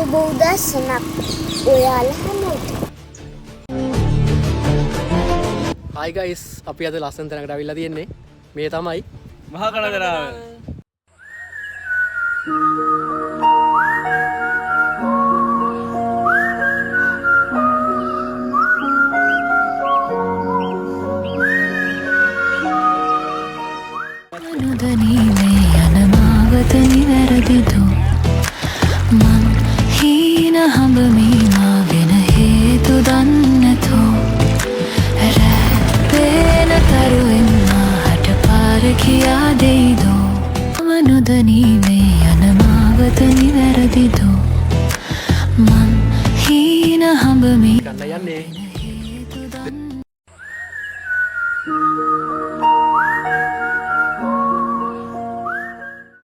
සුබ උදෑසනක් ඔයාලා හැමෝට. Hi guys, අපි අද ලස්සන තැනකට අවිල්ලා තියෙන්නේ. මේ තමයි මහා කනගරාව. නුදනී මේ යනමාවත නිවැරදිදු මං හීන හඹමීමා වෙන හේතු දන්නතෝ රැපේන තරුවෙන්මා හට පාර කියා දෙයිදෝ මම නුදනී මේ යනමාවත නිවැරදිදු මං හීන හඹමී ගන්න යන්නේ